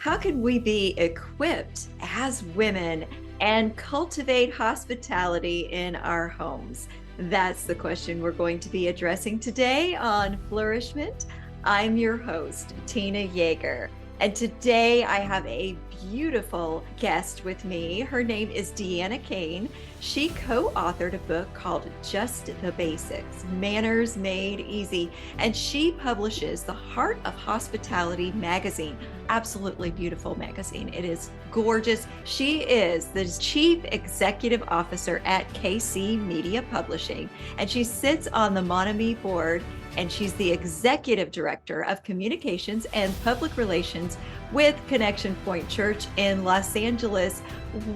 How can we be equipped as women and cultivate hospitality in our homes? That's the question we're going to be addressing today on Flourish-Meant. I'm your host, Tina Yeager. And today I have a beautiful guest with me. Her name is DeAnna Kane. She co-authored a book called Just the Basics, Manners Made Easy, and she publishes the Heart of Hospitality magazine. Absolutely beautiful magazine. It is gorgeous. She is the Chief Executive Officer at KC Media Publishing, and she sits on the Mon Ami Board, and she's the Executive Director of Communications and Public Relations with Connection Point Church in Los Angeles.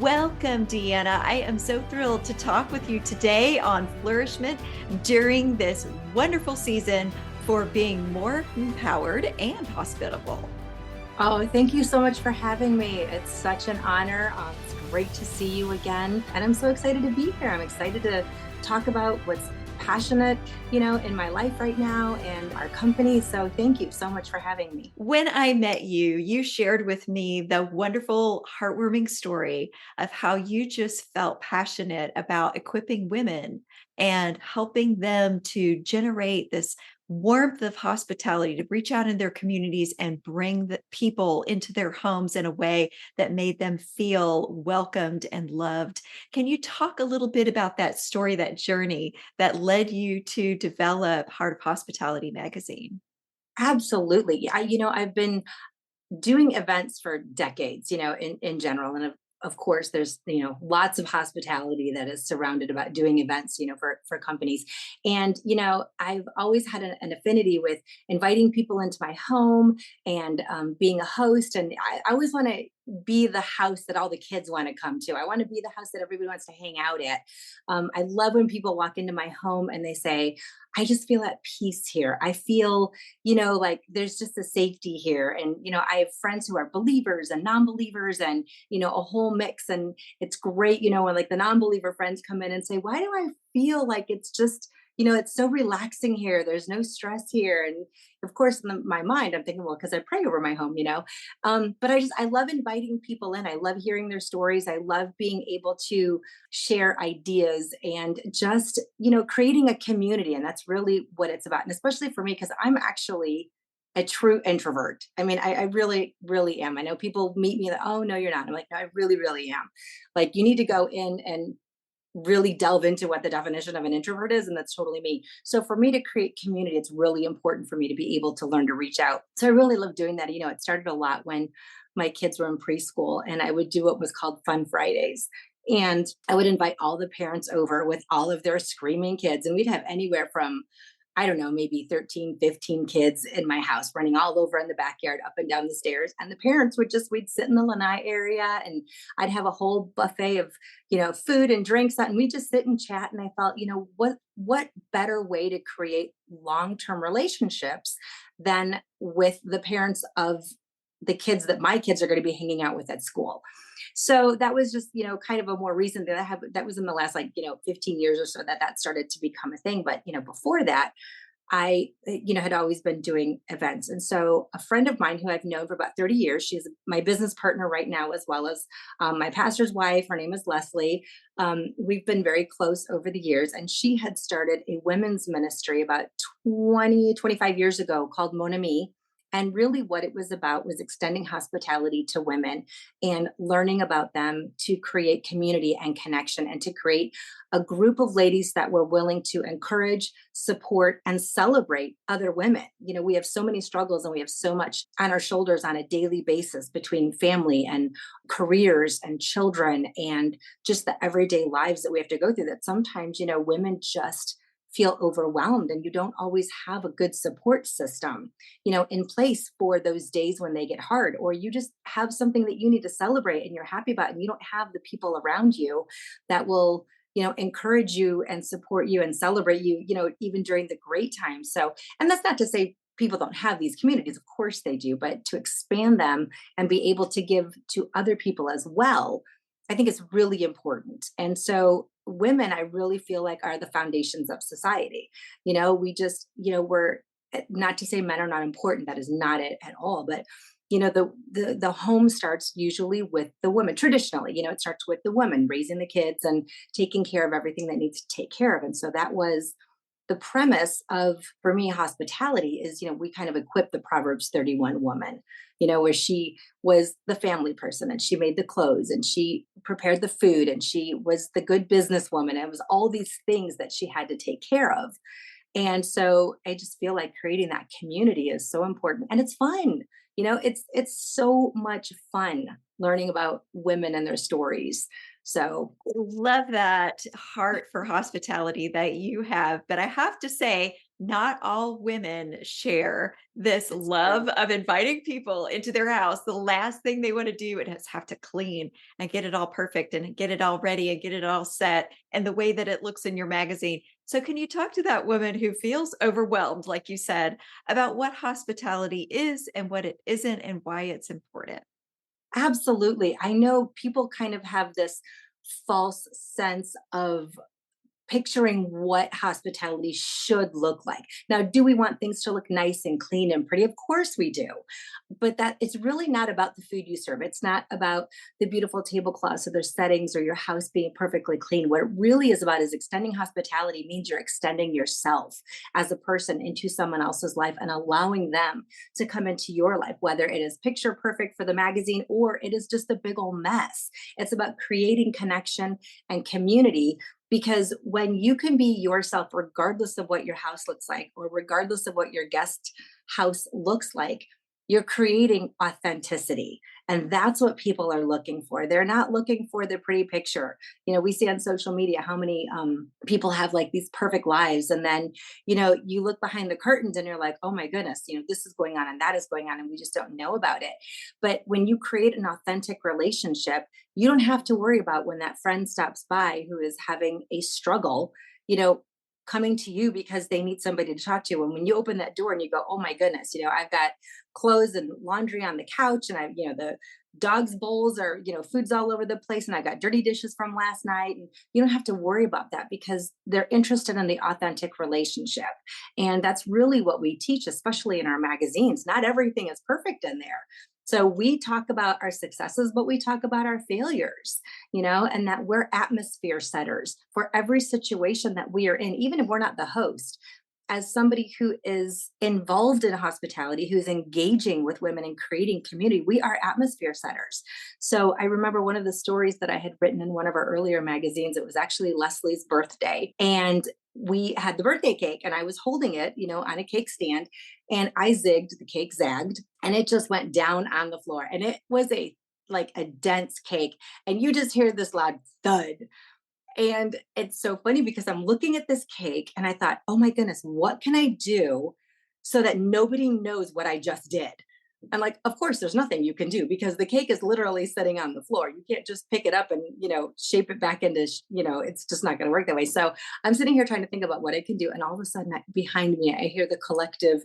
Welcome, DeAnna. I am so thrilled to talk with you today on Flourish-Meant during this wonderful season for being more empowered and hospitable. Oh, thank you so much for having me. It's such an honor. It's great to see you again. And I'm so excited to be here. I'm excited to talk about what's passionate, in my life right now and our company. So thank you so much for having me. When I met you, you shared with me the wonderful, heartwarming story of how you just felt passionate about equipping women and helping them to generate this warmth of hospitality, to reach out in their communities and bring the people into their homes in a way that made them feel welcomed and loved. Can you talk a little bit about that story, that journey that led you to develop Heart of Hospitality magazine? Absolutely. I've been doing events for decades, in general. And of course, there's, lots of hospitality that is surrounded about doing events, for companies. And, I've always had an affinity with inviting people into my home and being a host. And I always want to be the house that all the kids want to come to. I want to be the house that everybody wants to hang out at. I love when people walk into my home and they say, I just feel at peace here. I feel, like there's just a safety here. And, I have friends who are believers and non-believers and, a whole mix. And it's great, when like the non-believer friends come in and say, why do I feel like it's just, it's so relaxing here. There's no stress here. And of course, in my mind, I'm thinking, well, because I pray over my home, but I love inviting people in. I love hearing their stories. I love being able to share ideas and just, creating a community. And that's really what it's about. And especially for me, because I'm actually a true introvert. I mean, I really, really am. I know people meet me like, oh, no, you're not. I'm like, no, I really, really am. Like, you need to go in and really delve into what the definition of an introvert is, and that's totally me. So for me to create community, it's really important for me to be able to learn to reach out. So I really love doing that. It started a lot when my kids were in preschool, and I would do what was called Fun Fridays. And I would invite all the parents over with all of their screaming kids, and we'd have anywhere from, I don't know, maybe 13, 15 kids in my house running all over in the backyard, up and down the stairs. And the parents we'd sit in the lanai area, and I'd have a whole buffet of, food and drinks. And we just sit and chat. And I felt, what better way to create long-term relationships than with the parents of the kids that my kids are going to be hanging out with at school. So that was just, kind of a more recent that was in the last 15 years or so that started to become a thing. But, before that, I, had always been doing events. And so a friend of mine who I've known for about 30 years, she's my business partner right now, as well as my pastor's wife. Her name is Leslie. We've been very close over the years. And she had started a women's ministry about 25 years ago called Mon Ami. And really what it was about was extending hospitality to women and learning about them to create community and connection and to create a group of ladies that were willing to encourage, support, and celebrate other women. We have so many struggles and we have so much on our shoulders on a daily basis between family and careers and children and just the everyday lives that we have to go through that sometimes, women just feel overwhelmed and you don't always have a good support system, in place for those days when they get hard, or you just have something that you need to celebrate and you're happy about, and you don't have the people around you that will, encourage you and support you and celebrate you, even during the great times. So, and that's not to say people don't have these communities. Of course they do, but to expand them and be able to give to other people as well, I think it's really important. And so women, I really feel like are the foundations of society. We just, we're not to say men are not important. That is not it at all. But the home starts usually with the woman. Traditionally, it starts with the woman raising the kids and taking care of everything that needs to take care of. And so that was the premise of, for me, hospitality is, we kind of equip the Proverbs 31 woman, where she was the family person and she made the clothes and she prepared the food and she was the good businesswoman. It was all these things that she had to take care of. And so I just feel like creating that community is so important, and it's fun. It's so much fun learning about women and their stories. So Love that heart for hospitality that you have. But I have to say, not all women share this it's love true. of inviting people into their house. The last thing they want to do is have to clean and get it all perfect and get it all ready and get it all set and the way that it looks in your magazine. So, can you talk to that woman who feels overwhelmed, like you said, about what hospitality is and what it isn't and why it's important? Absolutely. I know people kind of have this false sense of picturing what hospitality should look like. Now, do we want things to look nice and clean and pretty? Of course we do. But that it's really not about the food you serve. It's not about the beautiful tablecloths or their settings or your house being perfectly clean. What it really is about is extending hospitality means you're extending yourself as a person into someone else's life and allowing them to come into your life, whether it is picture perfect for the magazine or it is just a big old mess. It's about creating connection and community, because when you can be yourself, regardless of what your house looks like, or regardless of what your guest house looks like, you're creating authenticity. And that's what people are looking for. They're not looking for the pretty picture. We see on social media how many people have like these perfect lives. And then, you look behind the curtains and you're like, oh my goodness, this is going on and that is going on. And we just don't know about it. But when you create an authentic relationship, you don't have to worry about when that friend stops by who is having a struggle, you know, coming to you because they need somebody to talk to. And when you open that door and you go, oh my goodness, I've got clothes and laundry on the couch and the dog's bowls are, food's all over the place. And I got dirty dishes from last night. And you don't have to worry about that because they're interested in the authentic relationship. And that's really what we teach, especially in our magazines. Not everything is perfect in there. So we talk about our successes, but we talk about our failures, and that we're atmosphere setters for every situation that we are in, even if we're not the host. As somebody who is involved in hospitality, who's engaging with women and creating community, we are atmosphere setters. So I remember one of the stories that I had written in one of our earlier magazines. It was actually Leslie's birthday. And we had the birthday cake and I was holding it, on a cake stand, and I zigged, the cake zagged, and it just went down on the floor. And it was like a dense cake. And you just hear this loud thud. And it's so funny because I'm looking at this cake and I thought, oh my goodness, what can I do so that nobody knows what I just did? And like, of course, there's nothing you can do because the cake is literally sitting on the floor. You can't just pick it up and, shape it back into, it's just not going to work that way. So I'm sitting here trying to think about what I can do. And all of a sudden, behind me, I hear the collective,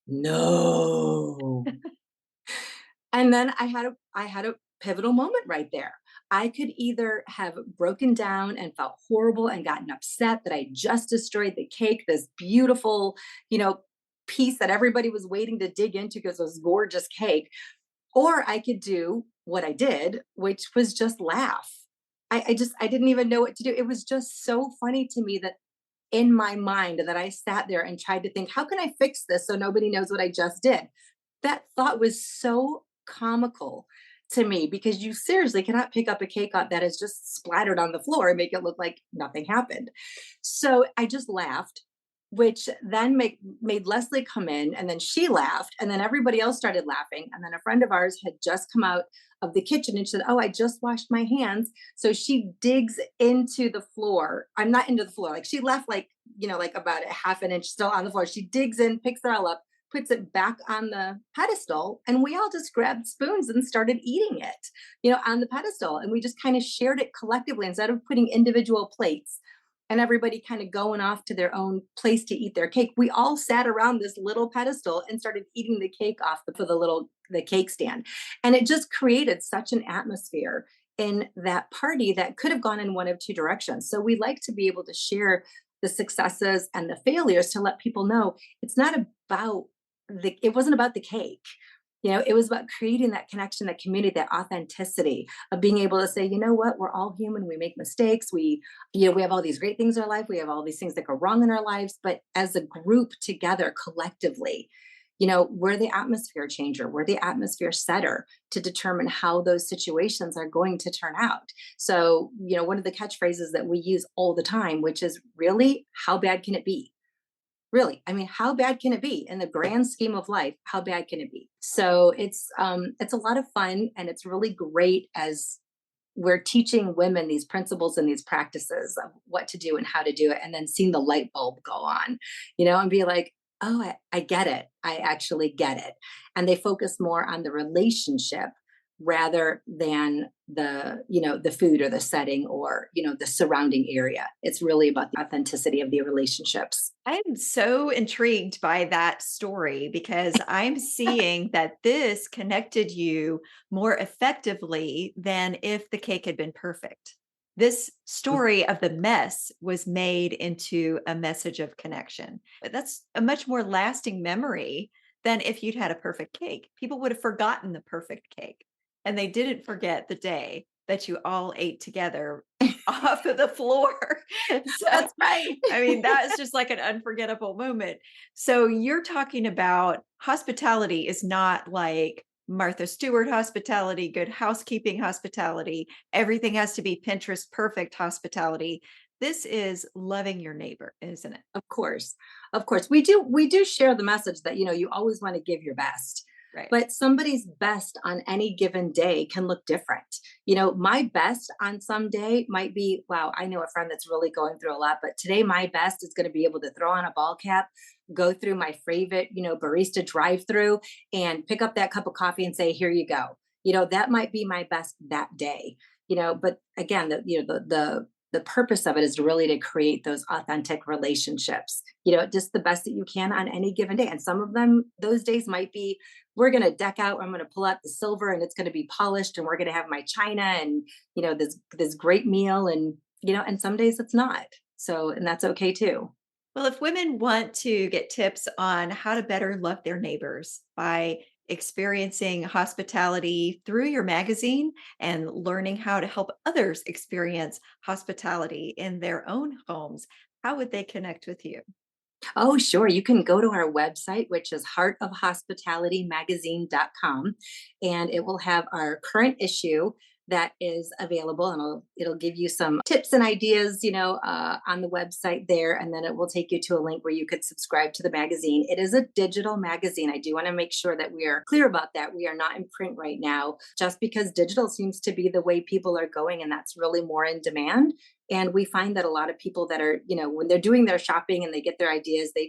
no. And then I had a pivotal moment right there. I could either have broken down and felt horrible and gotten upset that I just destroyed the cake, this beautiful, you know, piece that everybody was waiting to dig into because it was gorgeous cake. Or I could do what I did, which was just laugh. I didn't even know what to do. It was just so funny to me that in my mind that I sat there and tried to think, how can I fix this so nobody knows what I just did? That thought was so comical to me because you seriously cannot pick up a cake that is just splattered on the floor and make it look like nothing happened. So I just laughed, which then made Leslie come in, and then she laughed, and then everybody else started laughing. And then a friend of ours had just come out of the kitchen and she said, oh, I just washed my hands. So she digs into the floor. I'm not into the floor. Like she left like about a half an inch still on the floor. She digs in, picks it all up, puts it back on the pedestal, and we all just grabbed spoons and started eating it, on the pedestal. And we just kind of shared it collectively instead of putting individual plates and everybody kind of going off to their own place to eat their cake. We all sat around this little pedestal and started eating the cake off the cake stand. And it just created such an atmosphere in that party that could have gone in one of two directions. So we like to be able to share the successes and the failures to let people know it's not about it wasn't about the cake. It was about creating that connection, that community, that authenticity of being able to say, you know what, we're all human. We make mistakes. We have all these great things in our life. We have all these things that go wrong in our lives. But as a group together, collectively, we're the atmosphere changer. We're the atmosphere setter to determine how those situations are going to turn out. So, one of the catchphrases that we use all the time, which is really, how bad can it be? Really, I mean, how bad can it be in the grand scheme of life? How bad can it be? So it's a lot of fun, and it's really great as we're teaching women these principles and these practices of what to do and how to do it, and then seeing the light bulb go on, and be like, oh, I get it. I actually get it. And they focus more on the relationship rather than the food or the setting or the surrounding area. It's really about the authenticity of the relationships. I'm so intrigued by that story because I'm seeing that this connected you more effectively than if the cake had been perfect. This story of the mess was made into a message of connection. But that's a much more lasting memory than if you'd had a perfect cake. People would have forgotten the perfect cake, and they didn't forget the day that you all ate together off of the floor. So, That's right. I mean, that is just like an unforgettable moment. So, you're talking about hospitality is not like Martha Stewart hospitality, good housekeeping hospitality. Everything has to be Pinterest perfect hospitality. This is loving your neighbor, isn't it? Of course. Of course. We do share the message that, you always want to give your best. Right. But somebody's best on any given day can look different. My best on some day might be, wow, I know a friend that's really going through a lot, but today my best is going to be able to throw on a ball cap, go through my favorite, barista drive through and pick up that cup of coffee and say, here you go. That might be my best that day. But again, the purpose of it is really to create those authentic relationships, just the best that you can on any given day. And some of them, those days might be, we're going to deck out, I'm going to pull out the silver and it's going to be polished and we're going to have my china and, this great meal. And some days it's not. So, and that's okay too. Well, if women want to get tips on how to better love their neighbors by experiencing hospitality through your magazine and learning how to help others experience hospitality in their own homes, how would they connect with you? Oh, sure. You can go to our website, which is heartofhospitalitymagazine.com, and it will have our current issue that is available, and it'll give you some tips and ideas, on the website there, and then it will take you to a link where you could subscribe to the magazine. It is a digital magazine. I do want to make sure that we are clear about that. We are not in print right now, just because digital seems to be the way people are going, and that's really more in demand. And we find that a lot of people that are, when they're doing their shopping and they get their ideas, they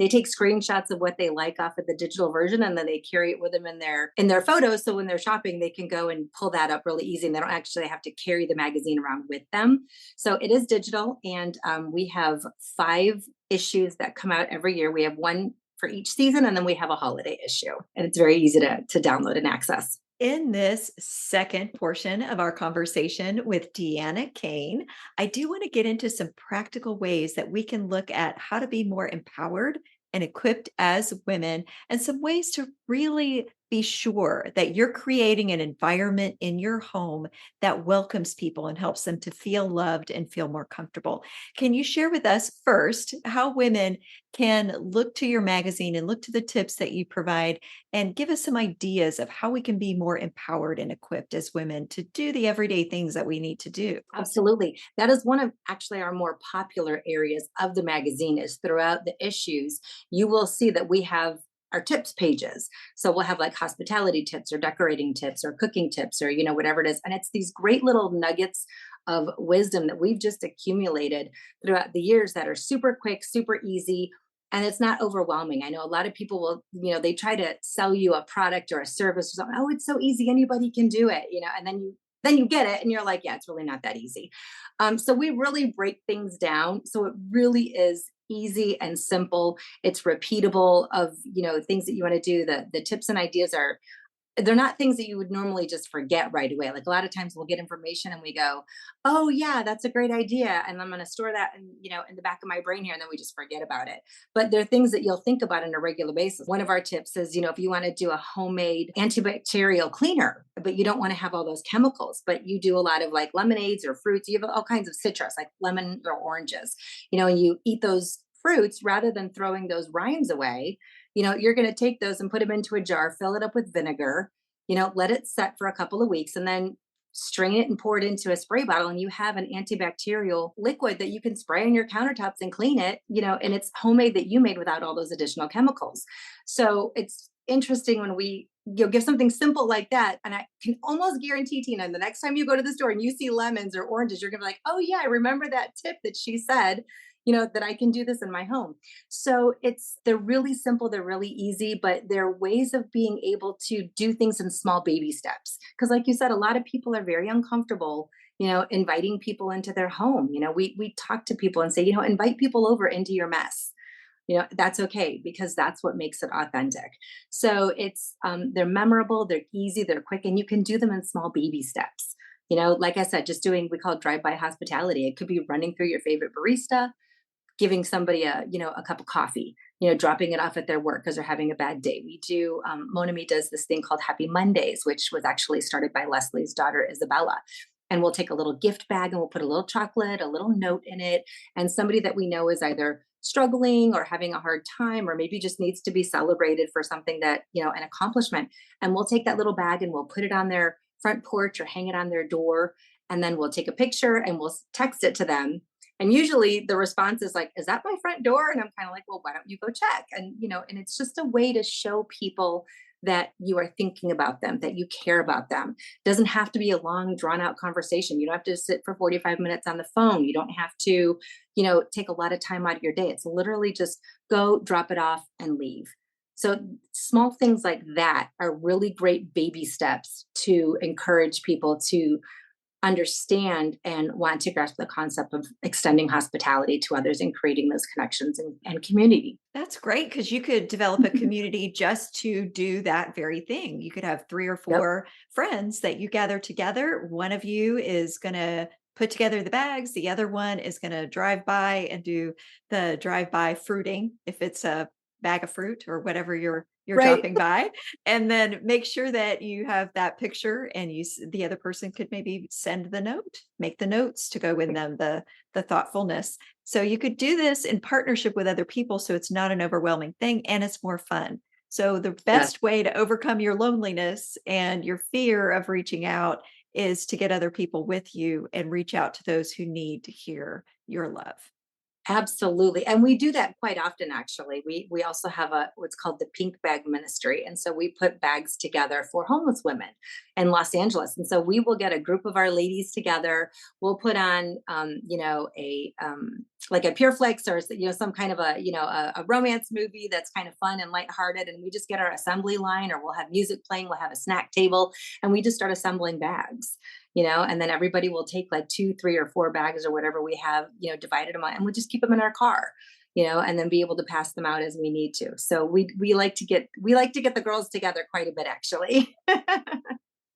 take screenshots of what they like off of the digital version, and then they carry it with them in their photos. So when they're shopping, they can go and pull that up really easy, and they don't actually have to carry the magazine around with them. So it is digital, and we have 5 issues that come out every year. We have one for each season, and then we have a holiday issue, and it's very easy to download and access. In this second portion of our conversation with DeAnna Kane, I do want to get into some practical ways that we can look at how to be more empowered and equipped as women, and some ways to really be sure that you're creating an environment in your home that welcomes people and helps them to feel loved and feel more comfortable. Can you share with us first how women can look to your magazine and look to the tips that you provide and give us some ideas of how we can be more empowered and equipped as women to do the everyday things that we need to do? Absolutely. That is one of actually our more popular areas of the magazine. Is throughout the issues, you will see that we have our tips pages. So we'll have like hospitality tips or decorating tips or cooking tips or, whatever it is. And it's these great little nuggets of wisdom that we've just accumulated throughout the years that are super quick, super easy. And it's not overwhelming. I know a lot of people will, they try to sell you a product or a service or something. Oh, it's so easy. Anybody can do it, and then you get it and you're like, yeah, it's really not that easy. So we really break things down. So it really is easy and simple. It's repeatable of, things that you want to do. The tips and ideas are they're not things that you would normally just forget right away. Like a lot of times we'll get information and we go, "Oh yeah, that's a great idea," and I'm going to store that in the back of my brain here, and then we just forget about it. But they're things that you'll think about on a regular basis. One of our tips is, if you want to do a homemade antibacterial cleaner, but you don't want to have all those chemicals, but you do a lot of like lemonades or fruits, you have all kinds of citrus like lemon or oranges, and you eat those fruits rather than throwing those rinds away. You're going to take those and put them into a jar, fill it up with vinegar, let it set for a couple of weeks, and then strain it and pour it into a spray bottle. And you have an antibacterial liquid that you can spray on your countertops and clean it, and it's homemade that you made without all those additional chemicals. So it's interesting when we give something simple like that. And I can almost guarantee, Tina, the next time you go to the store and you see lemons or oranges, you're going to be like, oh, yeah, I remember that tip that she said, that I can do this in my home. So they're really simple, they're really easy, but they're ways of being able to do things in small baby steps. Because like you said, a lot of people are very uncomfortable, inviting people into their home. We talk to people and say, invite people over into your mess. That's okay, because that's what makes it authentic. So they're memorable, they're easy, they're quick, and you can do them in small baby steps. Like I said, just doing, we call it drive-by hospitality. It could be running through your favorite barista, giving somebody a cup of coffee, dropping it off at their work because they're having a bad day. We do, Mon Ami does this thing called Happy Mondays, which was actually started by Leslie's daughter, Isabella. And we'll take a little gift bag and we'll put a little chocolate, a little note in it. And somebody that we know is either struggling or having a hard time, or maybe just needs to be celebrated for something that, an accomplishment. And we'll take that little bag and we'll put it on their front porch or hang it on their door. And then we'll take a picture and we'll text it to them. And usually the response is like, is that my front door? And I'm kind of like, well, why don't you go check? And, and it's just a way to show people that you are thinking about them, that you care about them. It doesn't have to be a long, drawn out conversation. You don't have to sit for 45 minutes on the phone. You don't have to, take a lot of time out of your day. It's literally just go, drop it off, and leave. So small things like that are really great baby steps to encourage people to understand and want to grasp the concept of extending hospitality to others and creating those connections and community. That's great, because you could develop a community just to do that very thing. You could have 3 or Yep. 4 friends that you gather together. One of you is going to put together the bags. The other one is going to drive by and do the drive-by fruiting, if it's a bag of fruit or whatever you're Right. dropping by, and then make sure that you have that picture, and the other person could maybe send the note, make the notes to go with them, the thoughtfulness. So you could do this in partnership with other people, so it's not an overwhelming thing and it's more fun. So the Yes. best way to overcome your loneliness and your fear of reaching out is to get other people with you and reach out to those who need to hear your love. Absolutely. And we do that quite often, actually. We also have what's called the Pink Bag Ministry. And so we put bags together for homeless women in Los Angeles. And so we will get a group of our ladies together. We'll put on like a Pure Flix or some kind of a romance movie that's kind of fun and lighthearted. And we just get our assembly line, or we'll have music playing, we'll have a snack table, and we just start assembling bags. And then everybody will take like 2, 3, or 4 bags or whatever we have, divided them out, and we'll just keep them in our car, and then be able to pass them out as we need to. So we like to get the girls together quite a bit, actually.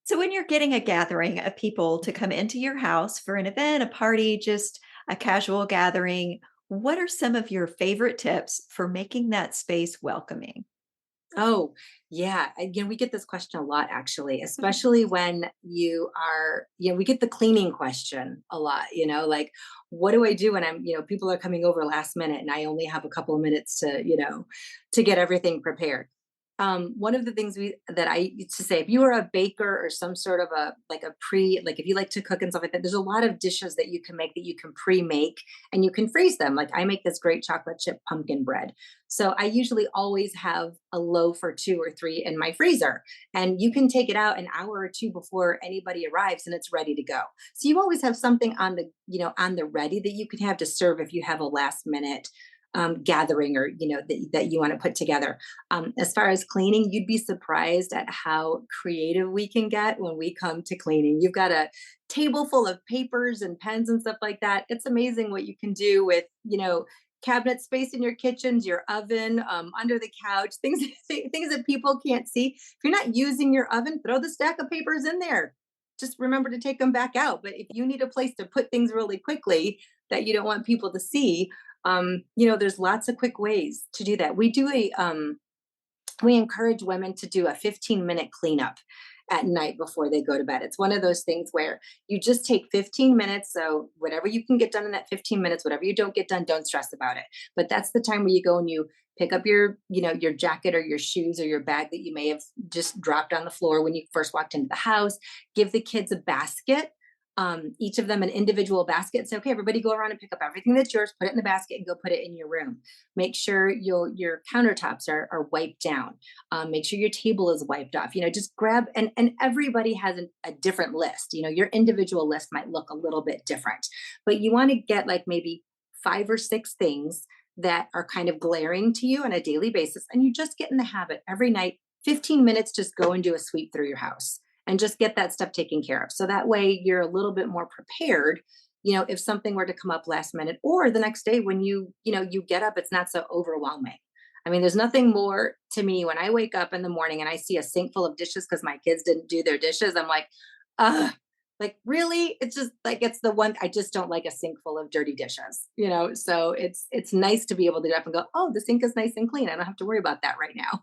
So when you're getting a gathering of people to come into your house for an event, a party, just a casual gathering, what are some of your favorite tips for making that space welcoming? Oh, yeah. Again, we get this question a lot, actually, especially when we get the cleaning question a lot, like, what do I do when people are coming over last minute and I only have a couple of minutes to get everything prepared. One of the things that I used to say, if you are a baker or some sort of like if you like to cook and stuff like that, there's a lot of dishes that you can make that you can pre-make and you can freeze them. Like I make this great chocolate chip pumpkin bread. So I usually always have a loaf or 2 or 3 in my freezer, and you can take it out an hour or 2 before anybody arrives and it's ready to go. So you always have something on the ready that you can have to serve if you have a last minute gathering, or that you want to put together. As far as cleaning, you'd be surprised at how creative we can get when we come to cleaning. You've got a table full of papers and pens and stuff like that. It's amazing what you can do with cabinet space in your kitchens, your oven, under the couch, things things that people can't see. If you're not using your oven, throw the stack of papers in there. Just remember to take them back out. But if you need a place to put things really quickly that you don't want people to see, there's lots of quick ways to do that. We encourage women to do a 15-minute cleanup at night before they go to bed. It's one of those things where you just take 15 minutes. So whatever you can get done in that 15 minutes, whatever you don't get done, don't stress about it. But that's the time where you go and you pick up your jacket or your shoes or your bag that you may have just dropped on the floor when you first walked into the house. Give the kids a basket, each of them an individual basket. Say, okay, everybody go around and pick up everything that's yours, put it in the basket and go put it in your room. Make sure your countertops are wiped down. Make sure your table is wiped off. Just grab, and everybody has a different list. Your individual list might look a little bit different, but you want to get like maybe 5 or 6 things that are kind of glaring to you on a daily basis. And you just get in the habit every night, 15 minutes, just go and do a sweep through your house and just get that stuff taken care of. So that way you're a little bit more prepared, if something were to come up last minute or the next day when you get up, it's not so overwhelming. I mean, there's nothing more to me when I wake up in the morning and I see a sink full of dishes because my kids didn't do their dishes. I'm like, really? It's just like, it's the one, I just don't like a sink full of dirty dishes. So it's nice to be able to get up and go, oh, the sink is nice and clean. I don't have to worry about that right now.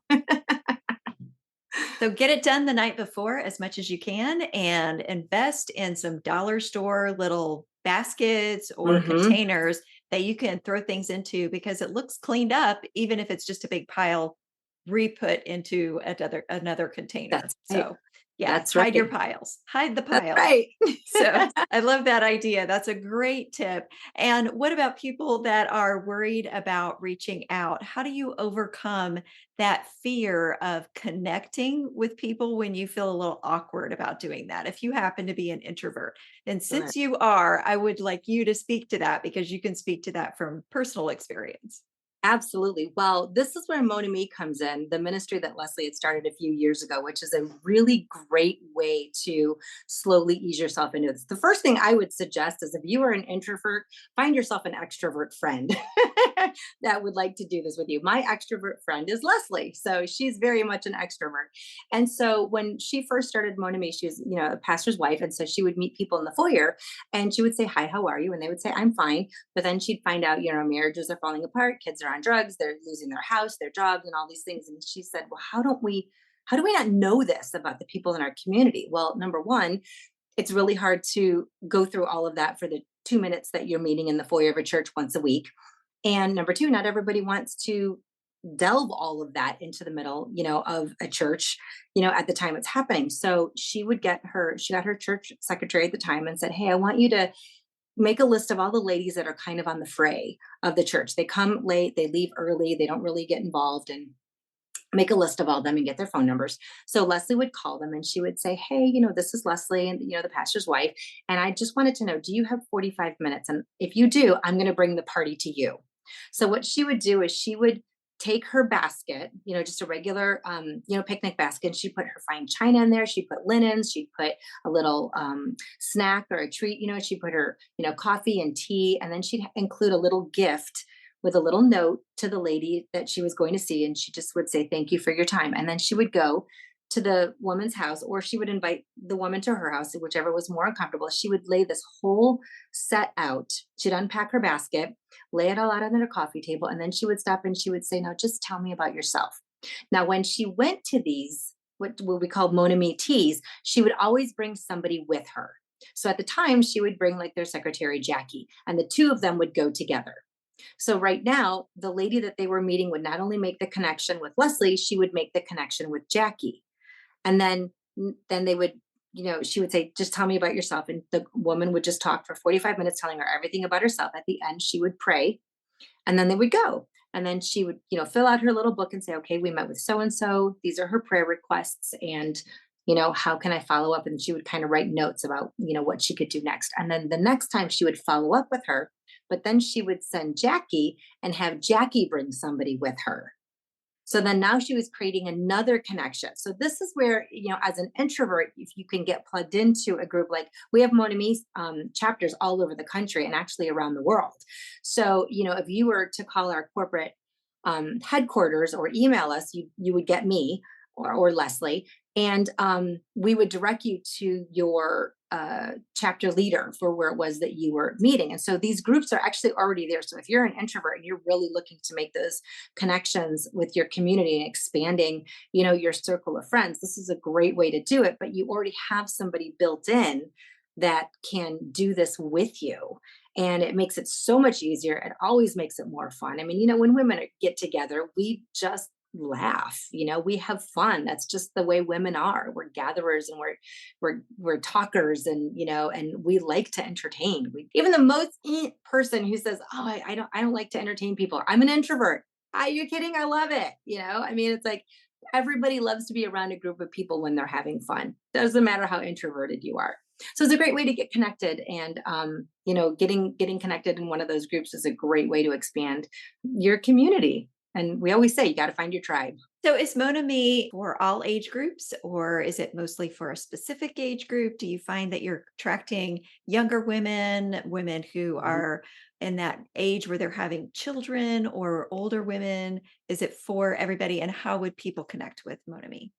So get it done the night before as much as you can and invest in some dollar store little baskets or Hmm. containers that you can throw things into because it looks cleaned up, even if it's just a big pile re-put into another container. That's right. So yeah, That's hide your right. piles, hide the That's piles. right. So I love that idea. That's a great tip. And what about people that are worried about reaching out? How do you overcome that fear of connecting with people when you feel a little awkward about doing that? If you happen to be an introvert, and Sure. since you are, I would like you to speak to that because you can speak to that from personal experience. Absolutely. Well, this is where Mon Ami comes in, the ministry that Leslie had started a few years ago, which is a really great way to slowly ease yourself into this. The first thing I would suggest is if you are an introvert, find yourself an extrovert friend that would like to do this with you. My extrovert friend is Leslie. So she's very much an extrovert. And so when she first started Mon Ami, she was, a pastor's wife. And so she would meet people in the foyer and she would say, hi, how are you? And they would say, I'm fine. But then she'd find out, marriages are falling apart, kids are on drugs, they're losing their house, their jobs, and all these things. And she said, well, how do we not know this about the people in our community? Well, number one, it's really hard to go through all of that for the 2 minutes that you're meeting in the foyer of a church once a week. And number two, not everybody wants to delve all of that into the middle, of a church, at the time it's happening. So she got her church secretary at the time and said, hey, I want you to make a list of all the ladies that are kind of on the fray of the church. They come late, they leave early, they don't really get involved, and make a list of all of them and get their phone numbers. So Leslie would call them and she would say, hey, this is Leslie and, the pastor's wife. And I just wanted to know, do you have 45 minutes? And if you do, I'm going to bring the party to you. So what she would do is she would take her basket, just a regular, picnic basket. And she'd put her fine china in there. She'd put linens. She'd put a little snack or a treat. She'd put her, coffee and tea. And then she'd include a little gift with a little note to the lady that she was going to see. And she just would say, thank you for your time. And then she would go to the woman's house, or she would invite the woman to her house, whichever was more uncomfortable. She would lay this whole set out. She'd unpack her basket, lay it all out on her coffee table, and then she would stop and she would say, now just tell me about yourself. Now, when she went to these, what we call Mon Ami teas, she would always bring somebody with her. So at the time, she would bring like their secretary, Jackie, and the two of them would go together. So right now, the lady that they were meeting would not only make the connection with Leslie, she would make the connection with Jackie. And then they would, she would say, just tell me about yourself. And the woman would just talk for 45 minutes, telling her everything about herself. At the end, she would pray and then they would go. And then she would, fill out her little book and say, okay, we met with so-and-so. These are her prayer requests. And, how can I follow up? And she would kind of write notes about, what she could do next. And then the next time she would follow up with her, but then she would send Jackie and have Jackie bring somebody with her. So then now she was creating another connection. So this is where, as an introvert, if you can get plugged into a group, like we have Mon Ami chapters all over the country and actually around the world. So, if you were to call our corporate headquarters or email us, you would get me or Leslie, and we would direct you to your chapter leader for where it was that you were meeting. And so these groups are actually already there. So if you're an introvert and you're really looking to make those connections with your community and expanding, your circle of friends, this is a great way to do it. But you already have somebody built in that can do this with you. And it makes it so much easier. It always makes it more fun. I mean, when women get together, we just laugh, we have fun. That's just the way women are. We're gatherers and we're talkers, and and we like to entertain. Even the most person who says, oh, I don't like to entertain people, I'm an introvert. Are you kidding? I love it. I mean, it's like everybody loves to be around a group of people when they're having fun. Doesn't matter how introverted you are. So it's a great way to get connected, and getting connected in one of those groups is a great way to expand your community. And we always say you got to find your tribe. So is Mon Ami for all age groups, or is it mostly for a specific age group? Do you find that you're attracting younger women, women who are in that age where they're having children, or older women? Is it for everybody? And how would people connect with Mon Ami?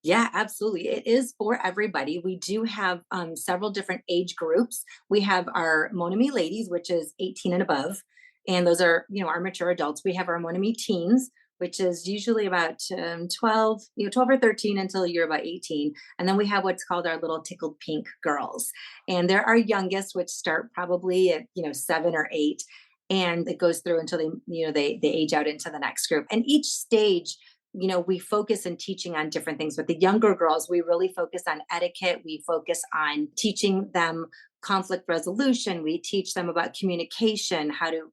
Yeah, absolutely. It is for everybody. We do have several different age groups. We have our Mon Ami ladies, which is 18 and above. And those are, our mature adults. We have our Mon Ami teens, which is usually about 12, 12 or 13 until you're about 18. And then we have what's called our little tickled pink girls. And they're our youngest, which start probably at, 7 or 8. And it goes through until they age out into the next group. And each stage, we focus in teaching on different things. With the younger girls, we really focus on etiquette. We focus on teaching them conflict resolution. We teach them about communication, how to,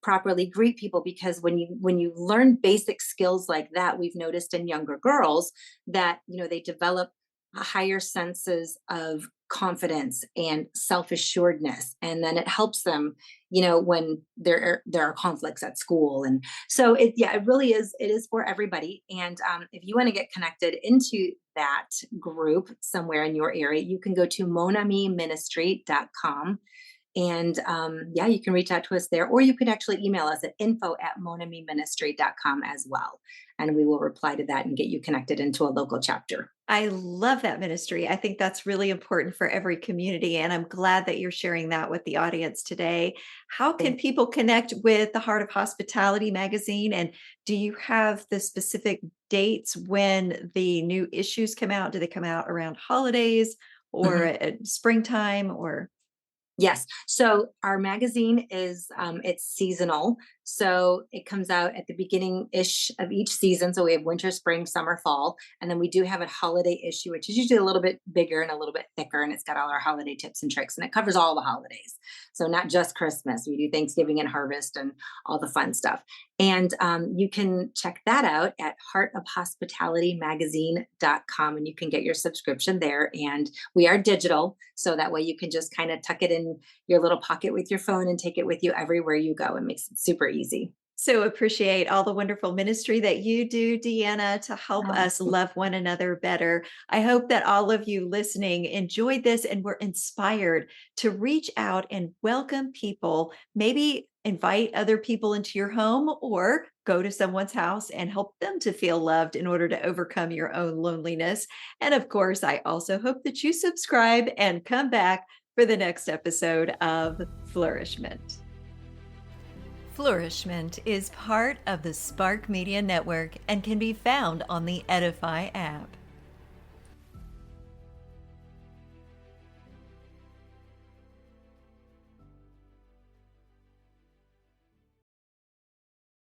properly greet people. Because when you learn basic skills like that, we've noticed in younger girls that, they develop higher senses of confidence and self-assuredness, and then it helps them when there are conflicts at school. And so it really is for everybody. And if you want to get connected into that group somewhere in your area, you can go to monamiministry.com. And you can reach out to us there, or you can actually email us at info@monamiministry.com as well. And we will reply to that and get you connected into a local chapter. I love that ministry. I think that's really important for every community. And I'm glad that you're sharing that with the audience today. How can people connect with the Heart of Hospitality magazine? And do you have the specific dates when the new issues come out? Do they come out around holidays or Mhm. at springtime or? Yes. So our magazine is it's seasonal. So it comes out at the beginning ish of each season. So we have winter, spring, summer, fall, and then we do have a holiday issue, which is usually a little bit bigger and a little bit thicker, and it's got all our holiday tips and tricks, and it covers all the holidays. So not just Christmas. We do Thanksgiving and harvest and all the fun stuff. And you can check that out at heartofhospitalitymagazine.com, and you can get your subscription there. And we are digital, so that way you can just kind of tuck it in your little pocket with your phone and take it with you everywhere you go. It makes it super easy. So appreciate all the wonderful ministry that you do, DeAnna, to help us love one another better. I hope that all of you listening enjoyed this and were inspired to reach out and welcome people, maybe invite other people into your home or go to someone's house and help them to feel loved in order to overcome your own loneliness. And of course, I also hope that you subscribe and come back for the next episode of Flourish-Meant. Flourish-Meant is part of the Spark Media Network and can be found on the Edify app.